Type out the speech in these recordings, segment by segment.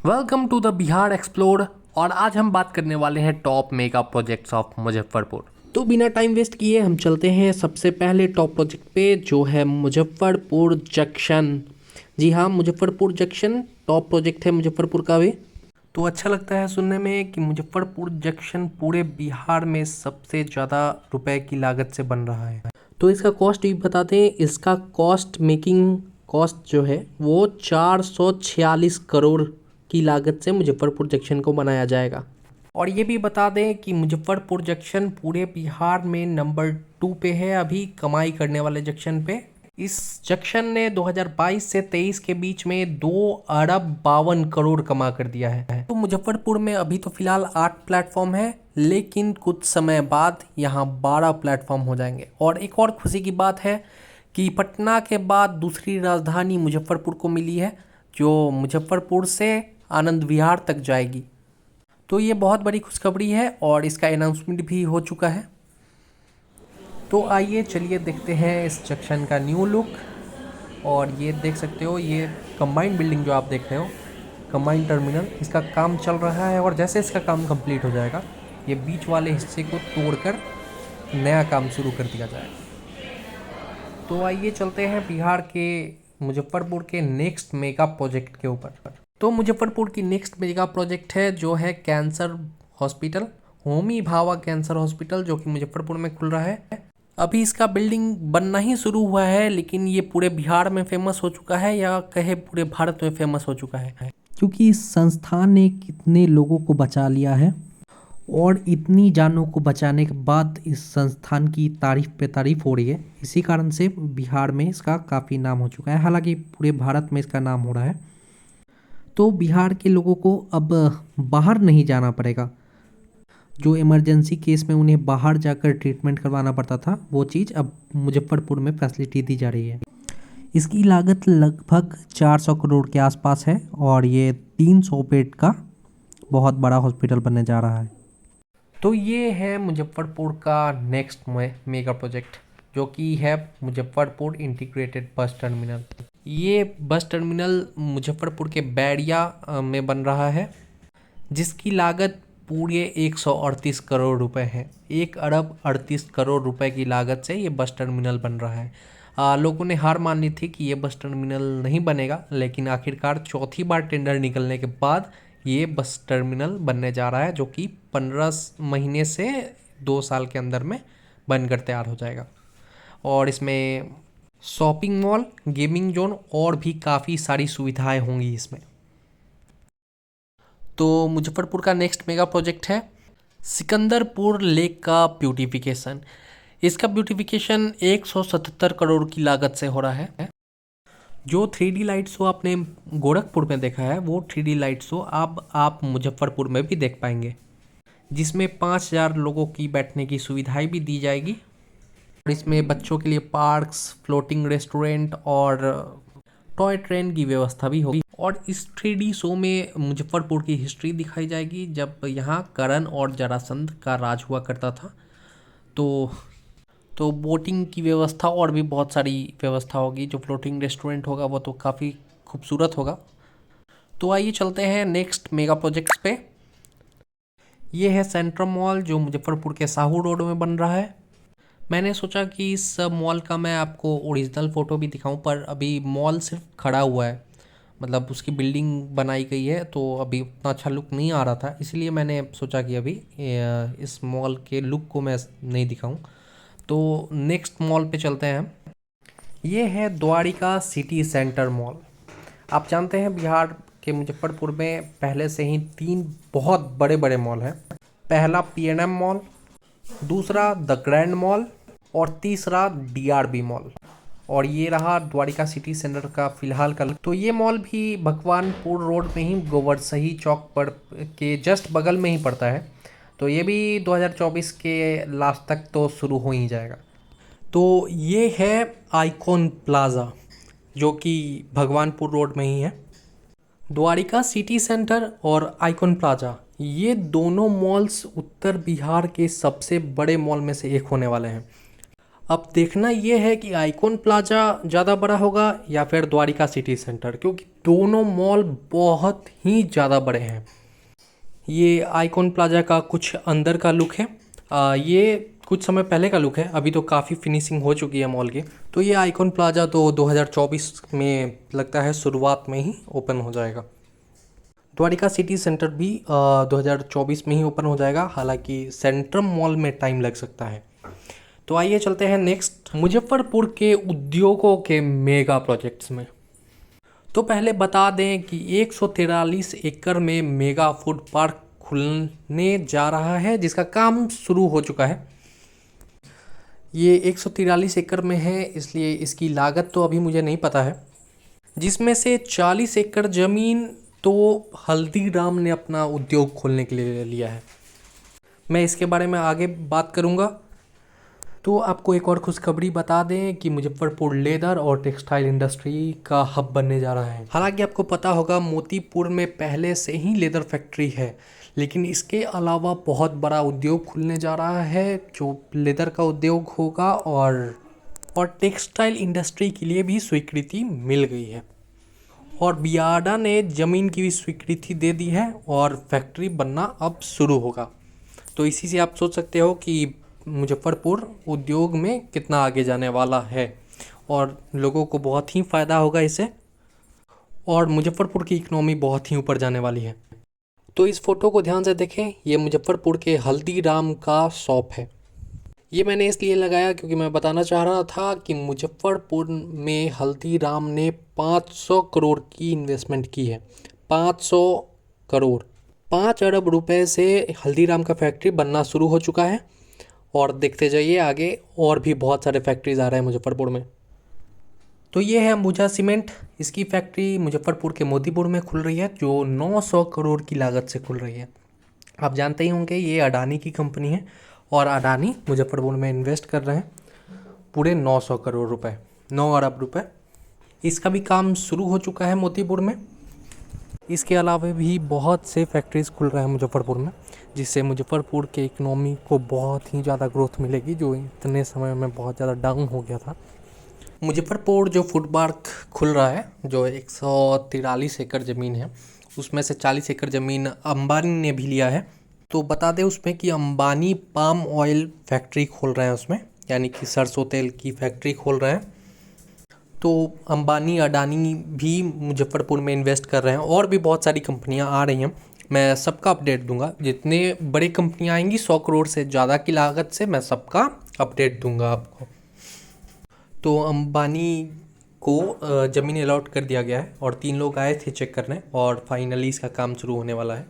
Welcome to the Bihar explore. और आज हम बात करने वाले हैं top mega projects of Muzaffarpur. तो बिना टाइम वेस्ट किए हम चलते हैं सबसे पहले टॉप प्रोजेक्ट पे, जो है मुजफ्फरपुर जंक्शन। जी हाँ, मुजफ्फरपुर जंक्शन टॉप प्रोजेक्ट है मुजफ्फरपुर का भी। तो अच्छा लगता है सुनने में कि मुजफ्फरपुर जंक्शन पूरे बिहार में सबसे ज़्यादा रुपए की लागत से बन रहा है। तो इसका कॉस्ट भी बता दें। इसका मेकिंग कॉस्ट जो है वो 446 करोड़ की लागत से मुजफ्फरपुर जंक्शन को बनाया जाएगा। और ये भी बता दें कि मुजफ्फरपुर जंक्शन पूरे बिहार में नंबर 2 पे है अभी कमाई करने वाले जंक्शन पे। इस जंक्शन ने 2022 से 23 के बीच में 2 अरब 52 करोड़ कमा कर दिया है। तो मुजफ्फरपुर में अभी तो फिलहाल 8 प्लेटफॉर्म है, लेकिन कुछ समय बाद यहाँ 12 प्लेटफॉर्म हो जाएंगे। और एक और खुशी की बात है कि पटना के बाद दूसरी राजधानी मुजफ्फरपुर को मिली है, जो मुजफ्फरपुर से आनंद विहार तक जाएगी। तो ये बहुत बड़ी खुशखबरी है और इसका अनाउंसमेंट भी हो चुका है। तो आइए चलिए देखते हैं इस जंक्शन का न्यू लुक। और ये देख सकते हो, ये कंबाइंड बिल्डिंग जो आप देख रहे हो, कंबाइंड टर्मिनल, इसका काम चल रहा है। और जैसे इसका काम कंप्लीट हो जाएगा, ये बीच वाले हिस्से को तोड़कर नया काम शुरू कर दिया जाएगा। तो आइए चलते हैं बिहार के मुजफ्फरपुर के नेक्स्ट मेगा प्रोजेक्ट के ऊपर। तो मुजफ्फरपुर की नेक्स्ट मेगा प्रोजेक्ट है जो है cancer hospital, Homi Bhabha cancer hospital, जो कि मुजफ्फरपुर में खुल रहा है। अभी इसका बिल्डिंग बनना ही शुरू हुआ है, लेकिन ये पूरे बिहार में फेमस हो चुका है, या कहे पूरे भारत में फेमस हो चुका है, क्योंकि इस संस्थान ने कितने लोगों को बचा लिया है। और इतनी जानों को बचाने के बाद इस संस्थान की तारीफ पे तारीफ हो रही है। इसी कारण से बिहार में इसका काफ़ी नाम हो चुका है, हालांकि पूरे भारत में इसका नाम हो रहा है। तो बिहार के लोगों को अब बाहर नहीं जाना पड़ेगा। जो इमरजेंसी केस में उन्हें बाहर जाकर ट्रीटमेंट करवाना पड़ता था, वो चीज़ अब मुजफ्फरपुर में फैसिलिटी दी जा रही है। इसकी लागत लगभग 400 करोड़ के आसपास है और ये 300 बेड का बहुत बड़ा हॉस्पिटल बनने जा रहा है। तो ये है मुजफ्फरपुर का नेक्स्ट मेगा प्रोजेक्ट, जो कि है मुजफ्फरपुर इंटीग्रेटेड बस टर्मिनल। ये बस टर्मिनल मुजफ्फरपुर के बैरिया में बन रहा है, जिसकी लागत पूरे 138 करोड़ रुपए है। 1 अरब 38 करोड़ रुपए की लागत से ये बस टर्मिनल बन रहा है। लोगों ने हार मान ली थी कि ये बस टर्मिनल नहीं बनेगा, लेकिन आखिरकार चौथी बार टेंडर निकलने के बाद ये बस टर्मिनल बनने जा रहा है, जो कि 15 महीने से 2 साल के अंदर में बनकर तैयार हो जाएगा। और इसमें शॉपिंग मॉल, गेमिंग जोन और भी काफ़ी सारी सुविधाएं होंगी इसमें। तो मुजफ्फरपुर का नेक्स्ट मेगा प्रोजेक्ट है सिकंदरपुर लेक का ब्यूटिफिकेशन। इसका ब्यूटिफिकेशन 177 करोड़ की लागत से हो रहा है। जो 3D लाइट शो आपने गोरखपुर में देखा है, वो 3D लाइट शो अब आप मुजफ्फरपुर में भी देख पाएंगे, जिसमें 5000 लोगों की बैठने की सुविधाएं भी दी जाएगी। और इसमें बच्चों के लिए पार्क्स, फ्लोटिंग रेस्टोरेंट और टॉय ट्रेन की व्यवस्था भी होगी। और इस 3D शो में मुजफ्फरपुर की हिस्ट्री दिखाई जाएगी, जब यहाँ करण और जरासंध का राज हुआ करता था। तो बोटिंग की व्यवस्था और भी बहुत सारी व्यवस्था होगी। जो फ्लोटिंग रेस्टोरेंट होगा वो तो काफ़ी खूबसूरत होगा। तो आइए चलते हैं नेक्स्ट मेगा प्रोजेक्ट्स पे। ये है सेंट्रम मॉल, जो मुजफ्फरपुर के साहू रोड में बन रहा है। मैंने सोचा कि इस मॉल का मैं आपको ओरिजिनल फ़ोटो भी दिखाऊं, पर अभी मॉल सिर्फ खड़ा हुआ है, मतलब उसकी बिल्डिंग बनाई गई है, तो अभी उतना अच्छा लुक नहीं आ रहा था, इसलिए मैंने सोचा कि अभी इस मॉल के लुक को मैं नहीं दिखाऊं। तो नेक्स्ट मॉल पे चलते हैं हम। ये है द्वारिका सिटी सेंटर मॉल। आप जानते हैं बिहार के मुजफ्फरपुर में पहले से ही 3 बहुत बड़े बड़े मॉल हैं। पहला PNM मॉल, दूसरा द ग्रैंड मॉल और तीसरा DRB मॉल। और ये रहा द्वारिका सिटी सेंटर का फिलहाल का। तो ये मॉल भी भगवानपुर रोड में ही गोवर्धन चौक पर के जस्ट बगल में ही पड़ता है। तो ये भी 2024 के लास्ट तक तो शुरू हो ही जाएगा। तो ये है आइकॉन प्लाज़ा, जो कि भगवानपुर रोड में ही है। द्वारिका सिटी सेंटर और आइकॉन प्लाज़ा, ये दोनों मॉल्स उत्तर बिहार के सबसे बड़े मॉल में से एक होने वाले हैं। अब देखना ये है कि आइकॉन प्लाजा ज़्यादा बड़ा होगा या फिर द्वारिका सिटी सेंटर, क्योंकि दोनों मॉल बहुत ही ज़्यादा बड़े हैं। ये आइकॉन प्लाजा का कुछ अंदर का लुक है। ये कुछ समय पहले का लुक है, अभी तो काफ़ी फिनिशिंग हो चुकी है मॉल की। तो ये आइकॉन प्लाजा तो 2024 में लगता है शुरुआत में ही ओपन हो जाएगा। द्वारिका सिटी सेंटर भी 2024 में ही ओपन हो जाएगा, हालांकि सेंट्रम मॉल में टाइम लग सकता है। तो आइए चलते हैं नेक्स्ट मुजफ्फरपुर के उद्योगों के मेगा प्रोजेक्ट्स में। तो पहले बता दें कि 143 एकड़ में मेगा फूड पार्क खुलने जा रहा है, जिसका काम शुरू हो चुका है। ये 143 एकड़ में है, इसलिए इसकी लागत तो अभी मुझे नहीं पता है, जिसमें से 40 एकड़ ज़मीन तो हल्दीराम ने अपना उद्योग खोलने के लिए लिया है। मैं इसके बारे में आगे बात करूँगा। तो आपको एक और खुशखबरी बता दें कि मुजफ्फरपुर लेदर और टेक्सटाइल इंडस्ट्री का हब बनने जा रहा है। हालांकि आपको पता होगा मोतीपुर में पहले से ही लेदर फैक्ट्री है, लेकिन इसके अलावा बहुत बड़ा उद्योग खुलने जा रहा है जो लेदर का उद्योग होगा, और टेक्सटाइल इंडस्ट्री के लिए भी स्वीकृति मिल गई है, और बियाडा ने ज़मीन की भी स्वीकृति दे दी है और फैक्ट्री बनना अब शुरू होगा। तो इसी से आप सोच सकते हो कि मुजफ्फरपुर उद्योग में कितना आगे जाने वाला है, और लोगों को बहुत ही फ़ायदा होगा इससे, और मुजफ्फरपुर की इकनॉमी बहुत ही ऊपर जाने वाली है। तो इस फोटो को ध्यान से देखें, ये मुजफ्फरपुर के हल्दीराम का शॉप है। ये मैंने इसलिए लगाया क्योंकि मैं बताना चाह रहा था कि मुजफ्फरपुर में हल्दीराम ने 500 करोड़ की इन्वेस्टमेंट की है। 500 करोड़, 5 अरब रुपए से हल्दीराम का फैक्ट्री बनना शुरू हो चुका है, और देखते जाइए आगे और भी बहुत सारे फैक्ट्रीज आ रहे हैं मुजफ्फरपुर में। तो ये है अंबुजा सीमेंट। इसकी फैक्ट्री मुजफ्फरपुर के मोतीपुर में खुल रही है, जो 900 करोड़ की लागत से खुल रही है। आप जानते ही होंगे ये अडानी की कंपनी है, और अडानी मुजफ्फरपुर में इन्वेस्ट कर रहे हैं पूरे 900 करोड़ रुपए, 9 अरब रुपए। इसका भी काम शुरू हो चुका है मोतीपुर में। इसके अलावा भी बहुत से फैक्ट्रीज़ खुल रहे हैं मुजफ्फरपुर में, जिससे मुजफ्फरपुर के इकनॉमी को बहुत ही ज़्यादा ग्रोथ मिलेगी, जो इतने समय में बहुत ज़्यादा डाउन हो गया था। मुजफ्फरपुर जो फूड पार्क खुल रहा है, जो 143 एकड़ ज़मीन है, उसमें से 40 एकड़ ज़मीन अंबानी ने भी लिया है। तो बता दें उसमें कि अंबानी पाम ऑयल फैक्ट्री खोल रहे हैं उसमें, यानी कि सरसों तेल की फैक्ट्री खोल रहे हैं। तो अंबानी अडानी भी मुजफ्फरपुर में इन्वेस्ट कर रहे हैं, और भी बहुत सारी कंपनियां आ रही हैं। मैं सबका अपडेट दूंगा, जितने बड़ी कंपनियां आएंगी 100 करोड़ से ज़्यादा की लागत से, मैं सबका अपडेट दूंगा आपको। तो अंबानी को ज़मीन अलॉट कर दिया गया है, और 3 लोग आए थे चेक करने, और फाइनली इसका काम शुरू होने वाला है।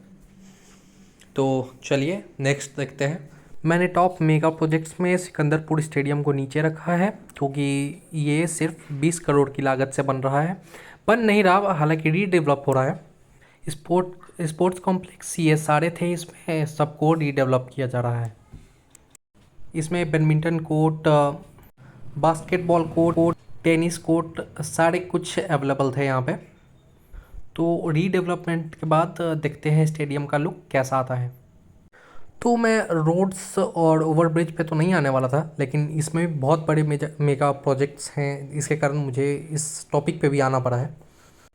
तो चलिए नेक्स्ट देखते हैं। मैंने टॉप मेगा प्रोजेक्ट्स में सिकंदरपुर स्टेडियम को नीचे रखा है, क्योंकि ये सिर्फ 20 करोड़ की लागत से बन रहा है, बन नहीं रहा, हालांकि रीडेवलप हो रहा है। स्पोर्ट्स कॉम्प्लेक्स ये सारे थे, इसमें सबको रीडेवलप किया जा रहा है। इसमें badminton court, basketball court, tennis court, सारे कुछ अवेलेबल थे यहाँ पे। तो रीडेवलपमेंट के बाद देखते हैं स्टेडियम का लुक कैसा आता है। तो मैं रोड्स और ओवरब्रिज पे तो नहीं आने वाला था, लेकिन इसमें भी बहुत बड़े मेगा प्रोजेक्ट्स हैं, इसके कारण मुझे इस टॉपिक पे भी आना पड़ा है।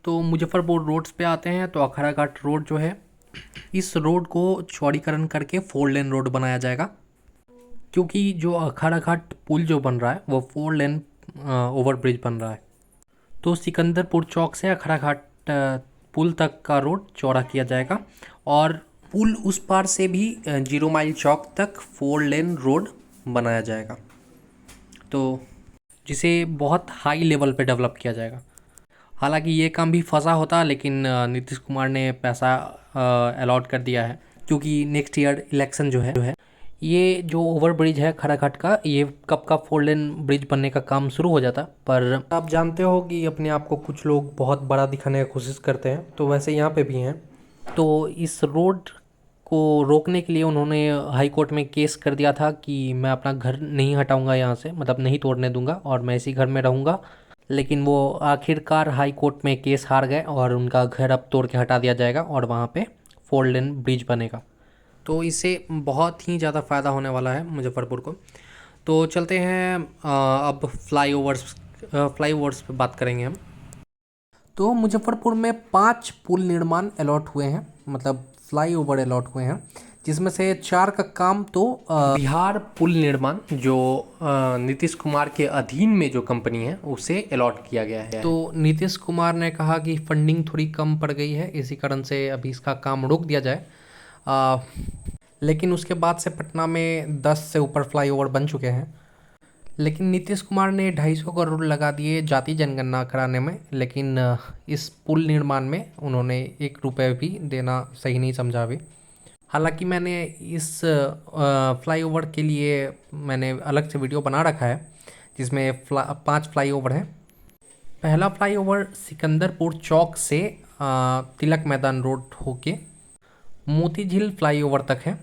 तो मुजफ्फरपुर रोड्स पे आते हैं। तो अखाड़ा घाट रोड जो है, इस रोड को चौड़ीकरण करके 4 लेन रोड बनाया जाएगा, क्योंकि जो अखाड़ा घाट पुल जो बन रहा है वो 4 लेन ओवरब्रिज बन रहा है। तो सिकंदरपुर चौक से अखाड़ा घाट पुल तक का रोड चौड़ा किया जाएगा, और पुल उस पार से भी 0 माइल चौक तक 4 लेन रोड बनाया जाएगा, तो जिसे बहुत हाई लेवल पे डेवलप किया जाएगा। हालांकि ये काम भी फंसा होता, लेकिन नीतीश कुमार ने पैसा अलॉट कर दिया है, क्योंकि नेक्स्ट ईयर इलेक्शन जो है ये जो ओवर ब्रिज है खड़ा घाट का, ये कब का 4 लेन ब्रिज बनने का काम शुरू हो जाता। पर आप जानते हो कि अपने आप को कुछ लोग बहुत बड़ा दिखाने की कोशिश करते हैं, तो वैसे यहाँ पे भी हैं। तो इस रोड को रोकने के लिए उन्होंने हाई कोर्ट में केस कर दिया था कि मैं अपना घर नहीं हटाऊंगा यहाँ से, मतलब नहीं तोड़ने दूंगा, और मैं इसी घर में रहूँगा। लेकिन वो आखिरकार हाई कोर्ट में केस हार गए, और उनका घर अब तोड़ के हटा दिया जाएगा, और वहाँ पे 4 लेन ब्रिज बनेगा। तो इससे बहुत ही ज़्यादा फ़ायदा होने वाला है मुजफ्फरपुर को। तो चलते हैं अब फ्लाईओवर्स पे बात करेंगे हम। तो मुजफ्फरपुर में 5 पुल निर्माण अलॉट हुए हैं, मतलब फ्लाईओवर अलॉट हुए हैं, जिसमें से 4 का काम तो बिहार पुल निर्माण जो नीतीश कुमार के अधीन में जो कंपनी है उसे अलॉट किया गया है। तो नीतीश कुमार ने कहा कि फंडिंग थोड़ी कम पड़ गई है, इसी कारण से अभी इसका काम रोक दिया जाए। लेकिन उसके बाद से पटना में 10 से ऊपर फ्लाईओवर बन चुके हैं। लेकिन नीतीश कुमार ने 250 करोड़ लगा दिए जाति जनगणना कराने में, लेकिन इस पुल निर्माण में उन्होंने 1 रुपये भी देना सही नहीं समझा अभी। हालांकि मैंने इस फ्लाईओवर के लिए मैंने अलग से वीडियो बना रखा है, जिसमें 5 फ्लाईओवर हैं। पहला फ्लाईओवर सिकंदरपुर चौक से तिलक मैदान रोड होके मोती झील फ्लाईओवर तक है।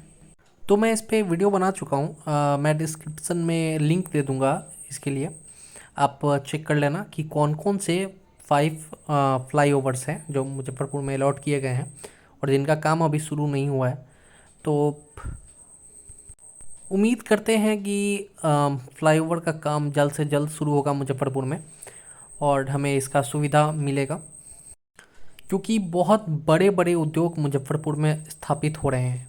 तो मैं इस पर वीडियो बना चुका हूँ, मैं डिस्क्रिप्शन में लिंक दे दूँगा इसके लिए, आप चेक कर लेना कि कौन कौन से 5 फ्लाईओवर्स हैं जो मुजफ्फरपुर में अलॉट किए गए हैं और जिनका काम अभी शुरू नहीं हुआ है। तो उम्मीद करते हैं कि फ्लाईओवर का काम जल्द से जल्द शुरू होगा मुजफ्फरपुर में और हमें इसका सुविधा मिलेगा, क्योंकि बहुत बड़े बड़े उद्योग मुजफ्फरपुर में स्थापित हो रहे हैं।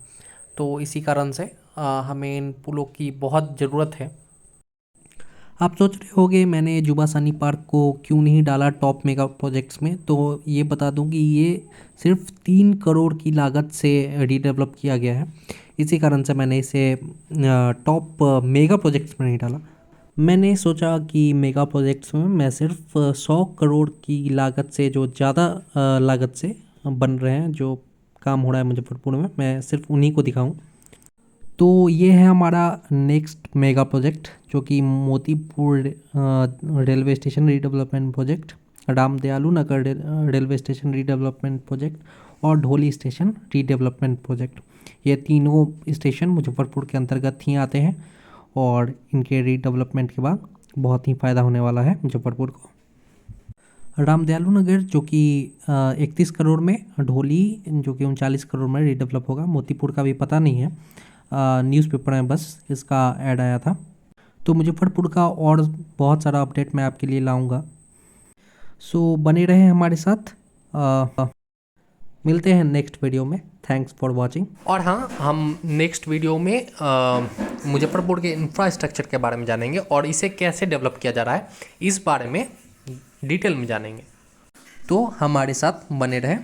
तो इसी कारण से हमें इन पुलों की बहुत ज़रूरत है। आप सोच रहे होंगे मैंने जुबा सानी पार्क को क्यों नहीं डाला टॉप मेगा प्रोजेक्ट्स में, तो ये बता दूं कि ये सिर्फ 3 करोड़ की लागत से रीडेवलप किया गया है। इसी कारण से मैंने इसे टॉप मेगा प्रोजेक्ट्स में नहीं डाला। मैंने सोचा कि मेगा प्रोजेक्ट्स में मैं सिर्फ 100 करोड़ की लागत से, जो ज़्यादा लागत से बन रहे हैं, जो काम हो रहा है मुजफ्फरपुर में, मैं सिर्फ उन्हीं को दिखाऊं। तो ये है हमारा नेक्स्ट मेगा प्रोजेक्ट, जो कि Motipur railway station redevelopment project, Ram दयालु नगर रेलवे स्टेशन रीडेवलपमेंट प्रोजेक्ट और ढोली स्टेशन रीडेवलपमेंट प्रोजेक्ट। ये तीनों स्टेशन मुजफ्फरपुर के अंतर्गत ही आते हैं और इनके रीडेवलपमेंट के बाद बहुत ही फ़ायदा होने वाला है मुजफ्फरपुर को। राम दयालु नगर जो कि 31 करोड़ में, ढोली जो कि 39 करोड़ में रीडेवलप होगा। मोतीपुर का भी पता नहीं है, न्यूज़पेपर में बस इसका ऐड आया था। तो मुजफ्फरपुर का और बहुत सारा अपडेट मैं आपके लिए लाऊंगा, सो बने रहें हमारे साथ। मिलते हैं नेक्स्ट वीडियो में। Thanks for watching. और हाँ, हम नेक्स्ट वीडियो में मुजफ्फरपुर के इंफ्रास्ट्रक्चर के बारे में जानेंगे और इसे कैसे डेवलप किया जा रहा है इस बारे में डिटेल में जानेंगे। तो हमारे साथ बने रहें।